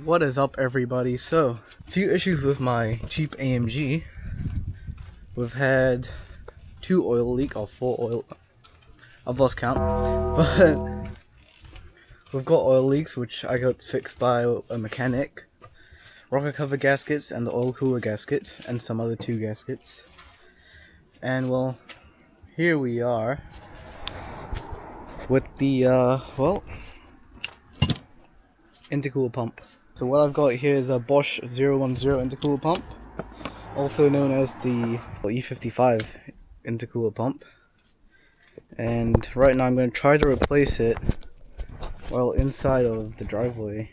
What is up, everybody? So, a few issues with my cheap AMG. We've had 2 oil leak or 4 oil. I've lost count, but we've got oil leaks which I got fixed by a mechanic. Rocker cover gaskets and the oil cooler gasket and some other 2 gaskets. And well, here we are with the intercooler pump. So what I've got here is a Bosch 010 intercooler pump, also known as the E55 intercooler pump. And right now I'm going to try to replace it while inside of the driveway.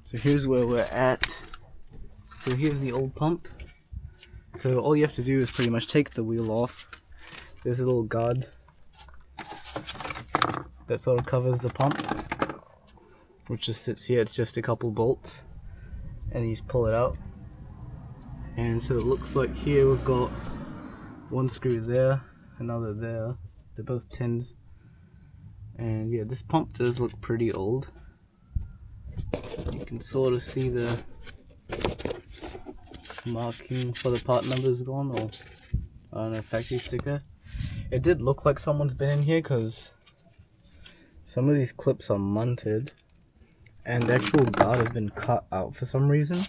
So here's where we're at. So here's the old pump. So all you have to do is pretty much take the wheel off. There's a little guard that sort of covers the pump, which just sits here. It's just a couple bolts, and you just pull it out. And so it looks like here we've got one screw there, another there. They're both tins. And yeah, this pump does look pretty old. You can sort of see the marking for the part numbers gone, or I don't know, factory sticker. It did look like someone's been in here because some of these clips are munted and the actual guard has been cut out for some reason.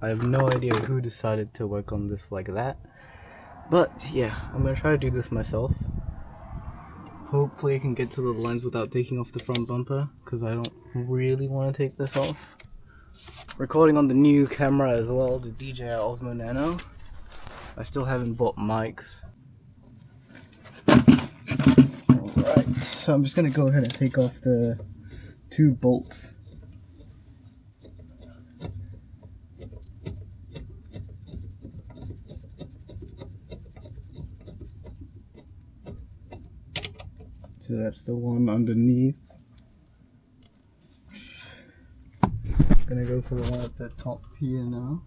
I have no idea who decided to work on this like that, but yeah, I'm gonna try to do this myself. Hopefully I can get to the lines without taking off the front bumper, because I don't really want to take this off. Recording on the new camera as well, the DJI Osmo Nano. I still haven't bought mics. Alright, so I'm just gonna go ahead and take off the 2 bolts. So that's the one underneath. Gonna go for the one at the top here now.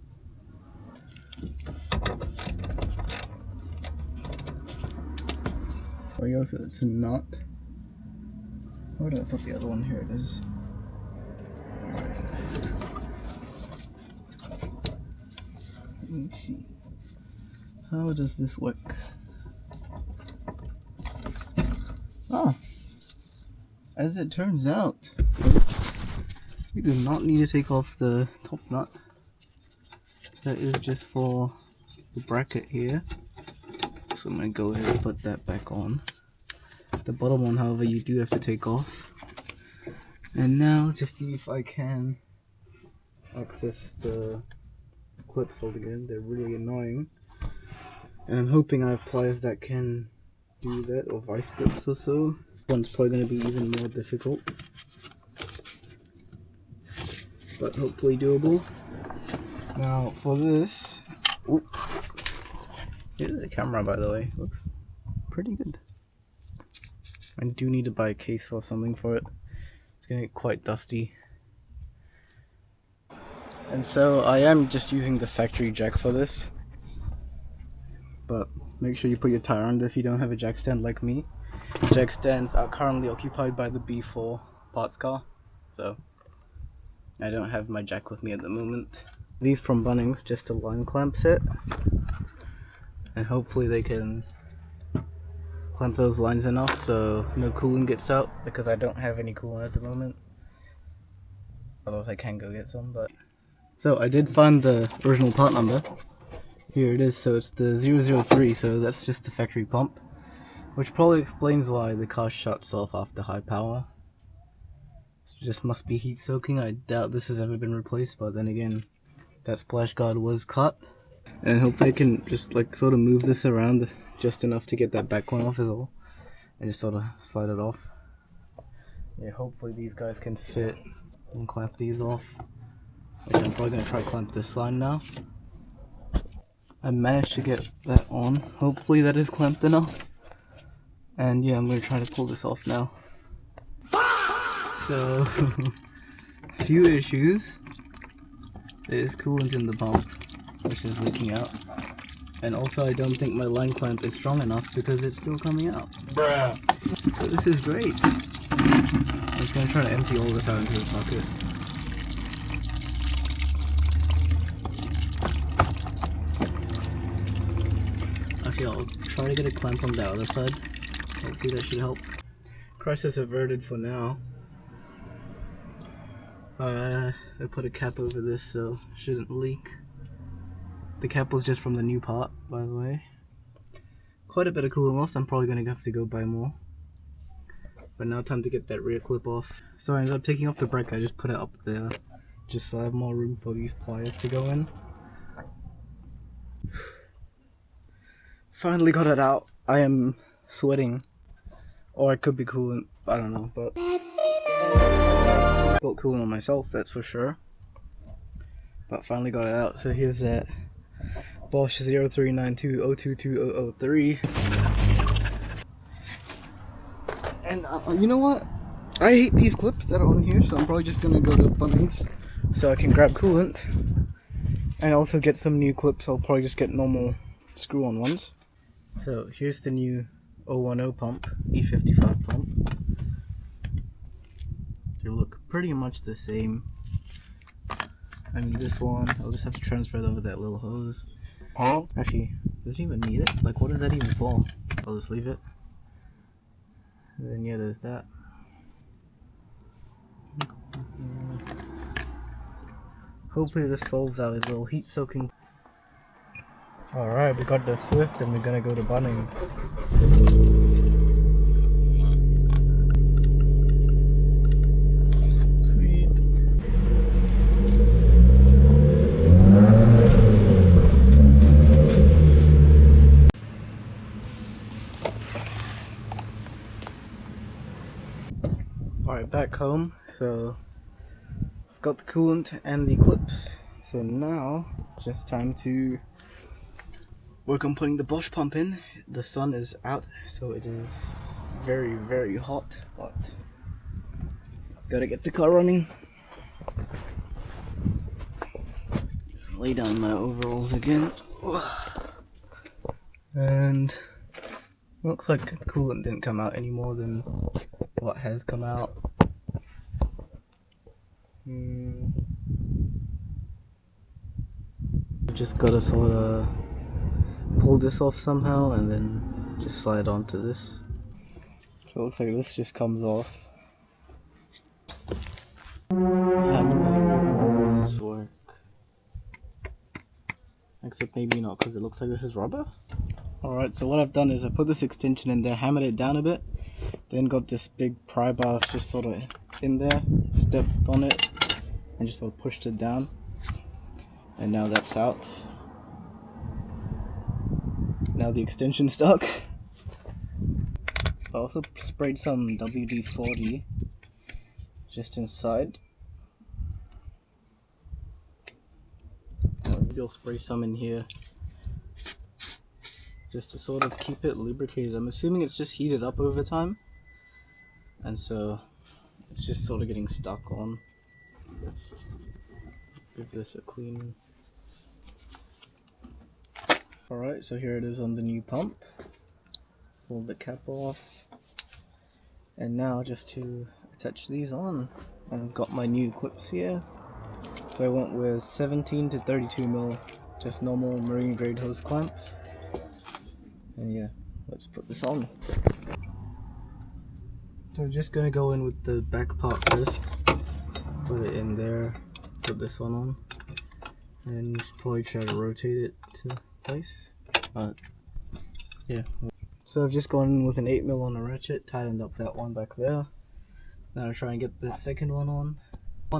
Oh yeah, so it's a nut. Where did I put the other one? Here it is. Let me see. How does this work? Ah, as it turns out, you do not need to take off the top nut. That is just for the bracket here. So I'm going to go ahead and put that back on. The bottom one, however, you do have to take off. And now to see if I can access the clips again. They're really annoying. And I'm hoping I have pliers that can do that, or vice grips or so. One's probably going to be even more difficult, but hopefully doable. Now for this, here's the camera, by the way. Looks pretty good. I do need to buy a case for something for it. It's gonna get quite dusty. And so I am just using the factory jack for this, but make sure you put your tire under if you don't have a jack stand like me. Jack stands are currently occupied by the B4 parts car, so I don't have my jack with me at the moment. These from Bunnings, just a line clamp set, and hopefully they can clamp those lines enough so no coolant gets out, because I don't have any coolant at the moment. Otherwise I can go get some, but... So I did find the original part number. Here it is. So it's the 003, so that's just the factory pump, which probably explains why the car shuts off after high power. It just must be heat soaking. I doubt this has ever been replaced, but then again, that splash guard was cut. And hopefully I can just like sort of move this around just enough to get that back one off is all, and just sort of slide it off. Yeah, hopefully these guys can fit and clamp these off. Which I'm probably going to try to clamp this line now. I managed to get that on. Hopefully that is clamped enough. And yeah, I'm going to try to pull this off now. So, a few issues. There's coolant in the pump, which is leaking out. And also I don't think my line clamp is strong enough because it's still coming out. Bruh. So this is great. I'm just going to try to empty all this out into the bucket. yeah, I'll try to get a clamp on the other side. Hopefully that should help. Crisis averted for now. I put a cap over this so it shouldn't leak. The cap was just from the new part, by the way. Quite a bit of coolant loss. I'm probably going to have to go buy more. But now time to get that rear clip off. So I ended up taking off the brake. I just put it up there just so I have more room for these pliers to go in. Finally got it out. I am sweating. Or it could be coolant, I don't know, but built coolant on myself, that's for sure. But finally got it out. So here's that Bosch 0392022003. And you know what? I hate these clips that are on here, so I'm probably just gonna go to Bunnings so I can grab coolant and also get some new clips. I'll probably just get normal screw-on ones. So here's the new 010 pump, E55 pump. They look pretty much the same. I mean, this one, I'll just have to transfer it over that little hose. Huh? Actually, doesn't even need it. Like, what is that even for? I'll just leave it. And then yeah, there's that. Hopefully this solves our little heat soaking. Alright, we got the Swift and we're gonna go to Bunnings. Sweet. Alright, back home. So I've got the coolant and the clips. So now, just time to work on putting the Bosch pump in. The sun is out, so it is very, very hot, but gotta get the car running. Just lay down my overalls again. And looks like coolant didn't come out any more than what has come out. Just gotta sort of pull this off somehow and then just slide onto this. So it looks like this just comes off. That will always work. Except maybe not, because it looks like this is rubber. Alright, so what I've done is I put this extension in there, hammered it down a bit, then got this big pry bar just sort of in there, stepped on it, and just sort of pushed it down. And now that's out. Now the extension's stuck. I also sprayed some WD-40 just inside. Maybe I'll spray some in here just to sort of keep it lubricated. I'm assuming it's just heated up over time, and so it's just sort of getting stuck on. Give this a clean. Alright, so here it is on the new pump. Pull the cap off. And now just to attach these on. And I've got my new clips here. So I went with 17 to 32 mil, just normal marine grade hose clamps. And yeah, let's put this on. So I'm just gonna go in with the back part first. Put it in there, put this one on. And probably try to rotate it to place. Yeah. So I've just gone in with an 8mm on a ratchet, tightened up that one back there. Now I'll try and get the second one on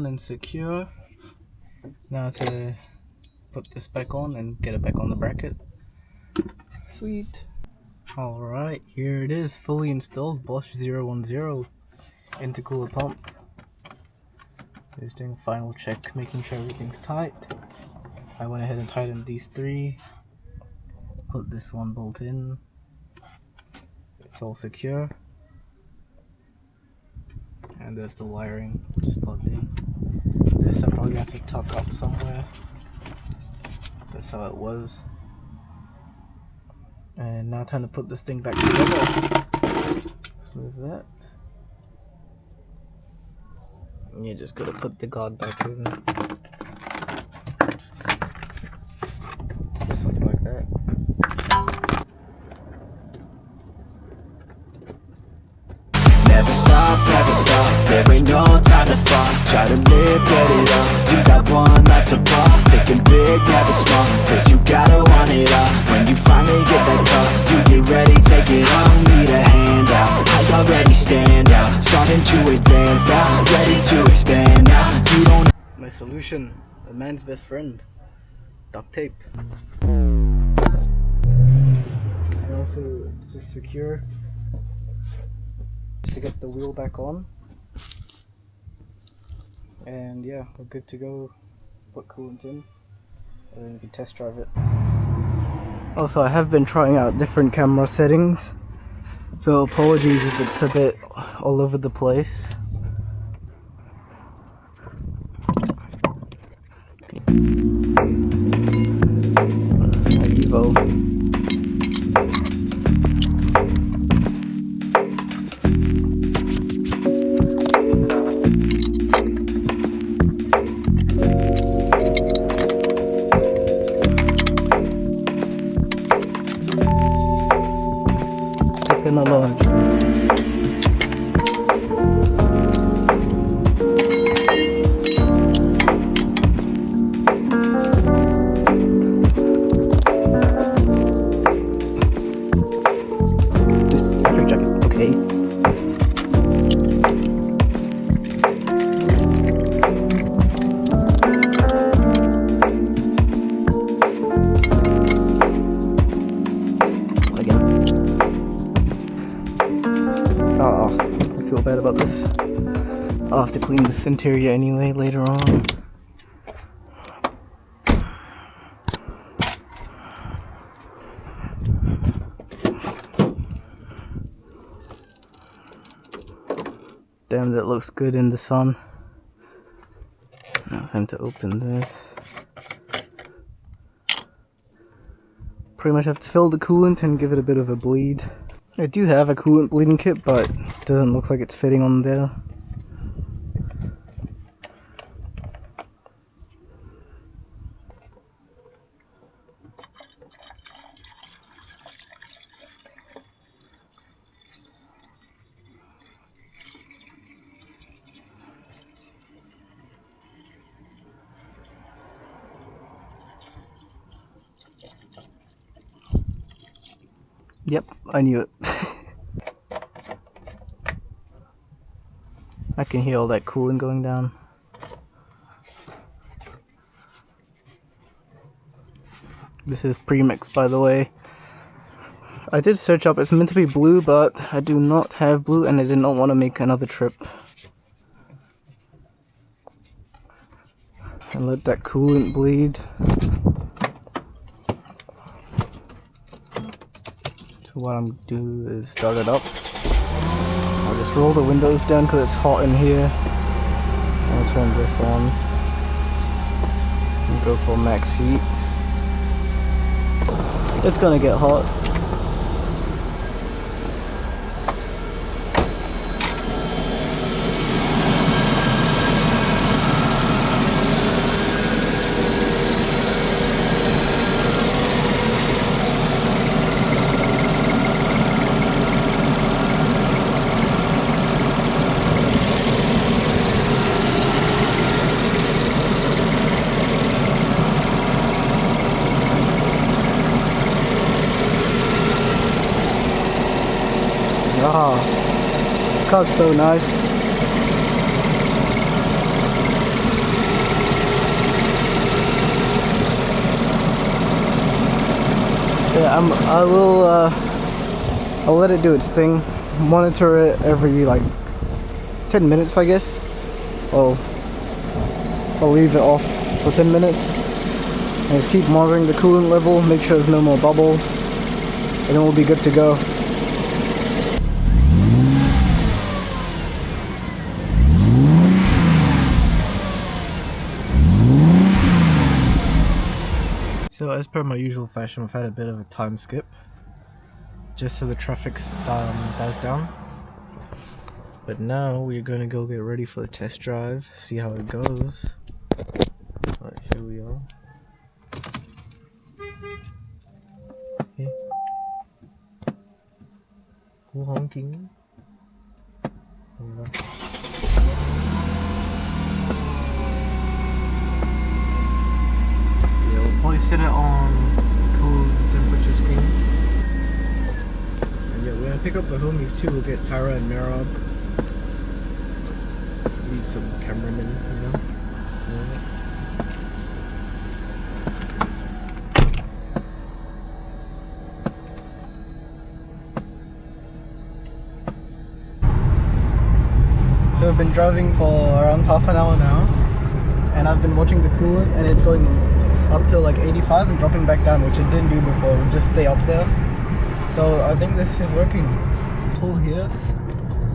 and secure. Now to put this back on and get it back on the bracket. Sweet. Alright, here it is, fully installed Bosch 010 intercooler pump. Just doing a final check, making sure everything's tight. I went ahead and tightened these three. Put this one bolt in. It's all secure. And there's the wiring just plugged in. This I'm probably gonna have to tuck up somewhere. That's how it was. And now time to put this thing back together. Smooth that. And you just gotta put the guard back in. Just something like that. Try to live, get it up. You got one life to pop. Thinking big, never small, cause you gotta want it all. When you finally get that call, you get ready, take it on. Need a hand out, I already stand out. Starting to advance now, ready to expand now. You don't. My solution, a man's best friend, duct tape. And also just secure to get the wheel back on. And yeah, we're good to go. Put coolant in and then you can test drive it. Also, I have been trying out different camera settings, so apologies if it's a bit all over the place. Evo. Large. Battery jacket, okay. Oh, I feel bad about this. I'll have to clean this interior anyway later on. Damn, that looks good in the sun. Now time to open this. Pretty much have to fill the coolant and give it a bit of a bleed. I do have a coolant bleeding kit, but it doesn't look like it's fitting on there. Yep, I knew it. I can hear all that coolant going down. This is premix, by the way. I did search up, it's meant to be blue, but I do not have blue and I did not want to make another trip. And let that coolant bleed. So what I'm gonna do is start it up. I'll just roll the windows down because it's hot in here. I'll turn this on and go for max heat. It's gonna get hot. Ah, this car's so nice. Yeah, I'll let it do its thing. Monitor it every like 10 minutes, I guess. I'll leave it off for 10 minutes. And just keep monitoring the coolant level, make sure there's no more bubbles, and then we'll be good to go. So as per my usual fashion, I've had a bit of a time skip, just so the traffic dies down. But now we're going to go get ready for the test drive, see how it goes. Right, here we are. Okay. Who honking? set it on cool temperature screen. And yeah, when I pick up the homies too, we'll get Tyra and Merab. Need some cameramen, you know? Yeah. So I've been driving for around half an hour now, and I've been watching the coolant, and it's going up to like 85 and dropping back down, which it didn't do before. It would just stay up there. So I think this is working. Pull here,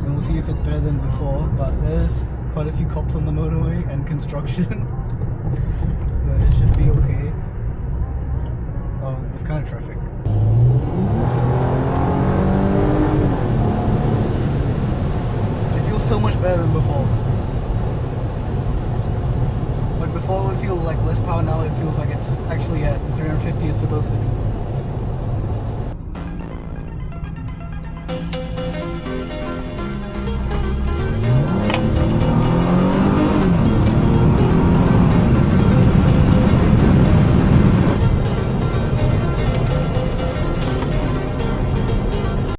and we'll see if it's better than before. But there's quite a few cops on the motorway and construction, but it should be okay. Oh, there's kind of traffic. So much better than before. Like before it would feel like less power, now it feels like it's actually at 350 it's supposed to be.